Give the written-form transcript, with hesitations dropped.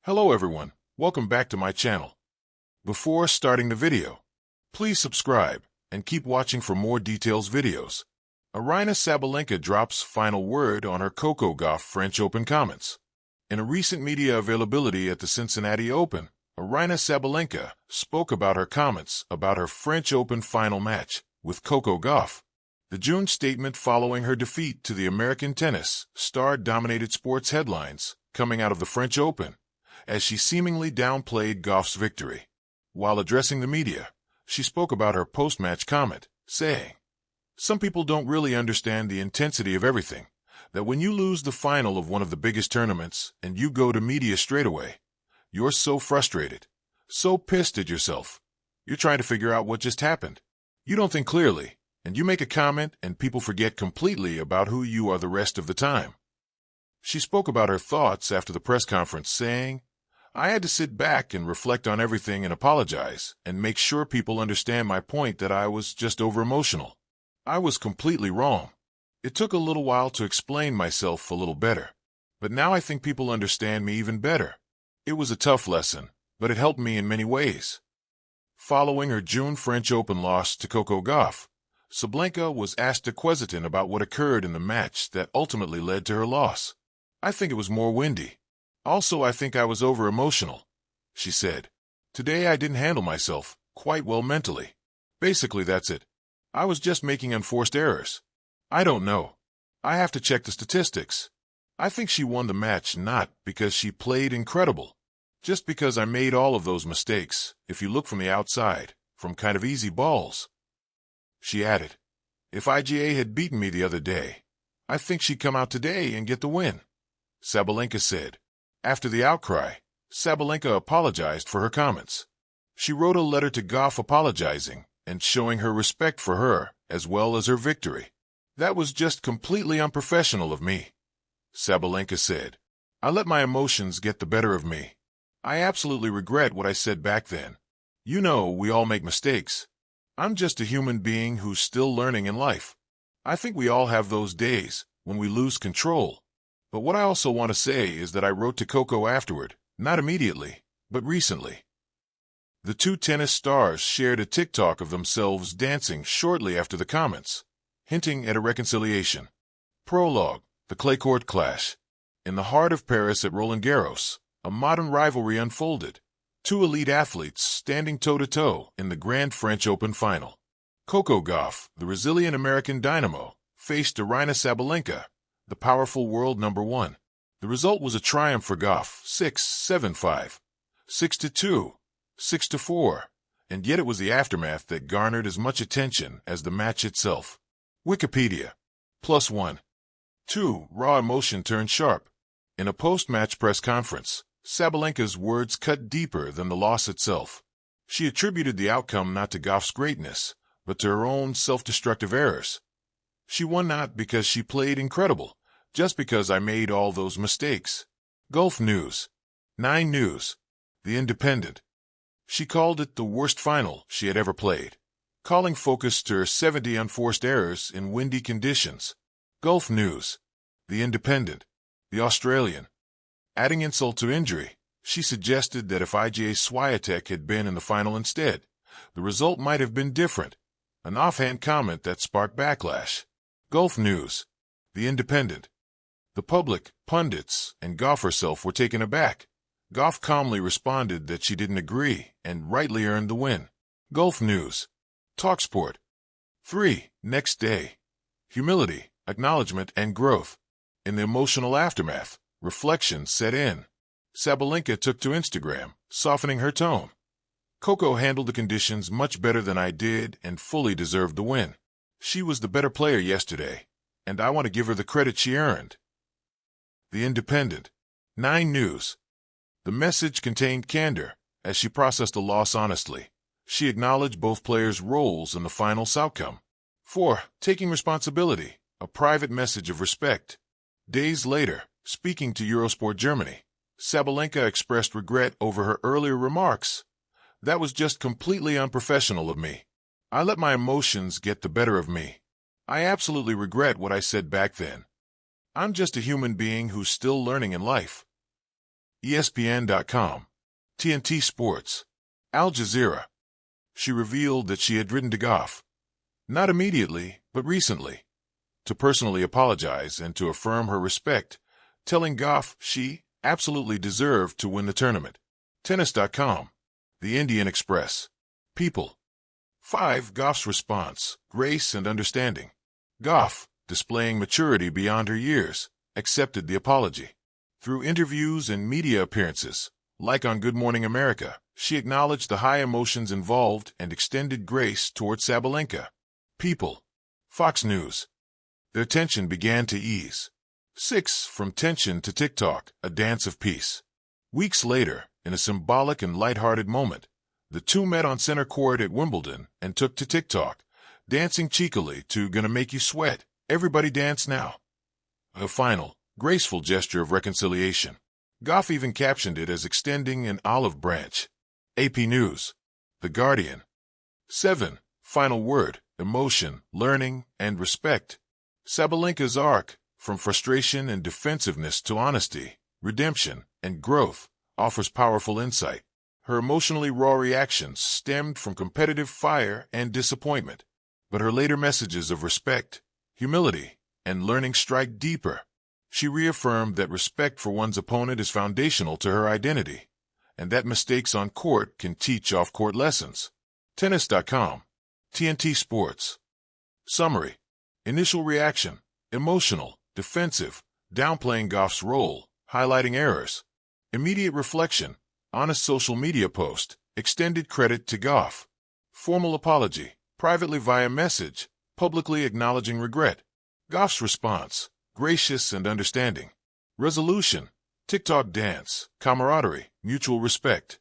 Hello everyone, welcome back to my channel. Before starting the video, please subscribe and keep watching for more details videos. Aryna Sabalenka drops final word on her Coco Gauff French Open comments. In a recent media availability at the Cincinnati Open, Aryna Sabalenka spoke about her comments about her French Open final match with Coco Gauff. The June statement following her defeat to the American tennis star dominated sports headlines coming out of the French Open, as she seemingly downplayed Gauff's victory. While addressing the media, she spoke about her post-match comment, saying, "Some people don't really understand the intensity of everything, that when you lose the final of one of the biggest tournaments and you go to media straight away, you're so frustrated, so pissed at yourself. You're trying to figure out what just happened. You don't think clearly, and you make a comment and people forget completely about who you are the rest of the time." She spoke about her thoughts after the press conference, saying, "I had to sit back and reflect on everything and apologize and make sure people understand my point that I was just over-emotional. I was completely wrong. It took a little while to explain myself a little better, but now I think people understand me even better. It was a tough lesson, but it helped me in many ways." Following her June French Open loss to Coco Gauff, Sabalenka was asked a question about what occurred in the match that ultimately led to her loss. "I think it was more windy. Also, I think I was over-emotional," she said. "Today I didn't handle myself quite well mentally. Basically, that's it. I was just making unforced errors. I don't know. I have to check the statistics. I think she won the match not because she played incredible, just because I made all of those mistakes, if you look from the outside, from kind of easy balls." She added, "If IGA had beaten me the other day, I think she'd come out today and get the win," Sabalenka said. After the outcry, Sabalenka apologized for her comments. She wrote a letter to Gauff apologizing and showing her respect for her as well as her victory. "That was just completely unprofessional of me," Sabalenka said. "I let my emotions get the better of me. I absolutely regret what I said back then. You know, we all make mistakes. I'm just a human being who's still learning in life. I think we all have those days when we lose control. But what I also want to say is that I wrote to Coco afterward, not immediately, but recently." The two tennis stars shared a TikTok of themselves dancing shortly after the comments, hinting at a reconciliation. Prologue: the clay court clash. In the heart of Paris at Roland Garros, a modern rivalry unfolded. Two elite athletes standing toe-to-toe in the Grand French Open final. Coco Gauff, the resilient American dynamo, faced Aryna Sabalenka, the powerful world number one. The result was a triumph for Gauff, 6-7-5, 6-2, 6-4, and yet it was the aftermath that garnered as much attention as the match itself. Wikipedia. +1. 2. Raw emotion turned sharp. In a post-match press conference, Sabalenka's words cut deeper than the loss itself. She attributed the outcome not to Gauff's greatness, but to her own self-destructive errors. "She won not because she played incredible, just because I made all those mistakes." Gulf News. 9 News. The Independent. She called it the worst final she had ever played, calling focus to her 70 unforced errors in windy conditions. Gulf News. The Independent. The Australian. Adding insult to injury, she suggested that if IGA Swiatek had been in the final instead, the result might have been different, an offhand comment that sparked backlash. Gulf News. The Independent. The public, pundits, and Gauff herself were taken aback. Gauff calmly responded that she didn't agree and rightly earned the win. Gulf News. TalkSport. 3. Next day. Humility, acknowledgement, and growth. In the emotional aftermath, reflection set in. Sabalenka took to Instagram, softening her tone. "Coco handled the conditions much better than I did and fully deserved the win. She was the better player yesterday, and I want to give her the credit she earned." The Independent. 9 News. The message contained candor, as she processed the loss honestly. She acknowledged both players' roles in the final's outcome. 4. Taking responsibility, a private message of respect. Days later, speaking to Eurosport Germany, Sabalenka expressed regret over her earlier remarks. "That was just completely unprofessional of me. I let my emotions get the better of me. I absolutely regret what I said back then. I'm just a human being who's still learning in life." ESPN.com, TNT Sports, Al Jazeera. She revealed that she had written to Gauff, not immediately, but recently, to personally apologize and to affirm her respect, telling Gauff she absolutely deserved to win the tournament. Tennis.com, The Indian Express, People. 5. Gauff's response, grace and understanding. Gauff, displaying maturity beyond her years, accepted the apology. Through interviews and media appearances, like on Good Morning America, she acknowledged the high emotions involved and extended grace toward Sabalenka. People. Fox News. Their tension began to ease. 6. From tension to TikTok, a dance of peace. Weeks later, in a symbolic and lighthearted moment, the two met on center court at Wimbledon and took to TikTok, dancing cheekily to Gonna Make You Sweat, Everybody Dance Now. A final, graceful gesture of reconciliation. Gauff even captioned it as extending an olive branch. AP News. The Guardian. 7. Final word, emotion, learning, and respect. Sabalenka's arc, from frustration and defensiveness to honesty, redemption, and growth, offers powerful insight. Her emotionally raw reactions stemmed from competitive fire and disappointment, but her later messages of respect, humility, and learning strike deeper. She reaffirmed that respect for one's opponent is foundational to her identity, and that mistakes on court can teach off-court lessons. Tennis.com, TNT Sports. Summary. Initial reaction, emotional, defensive, downplaying Gauff's role, highlighting errors. Immediate reflection, honest social media post, extended credit to Gauff. Formal apology, privately via message, publicly acknowledging regret. Gauff's response, gracious and understanding. Resolution, TikTok dance, camaraderie, mutual respect.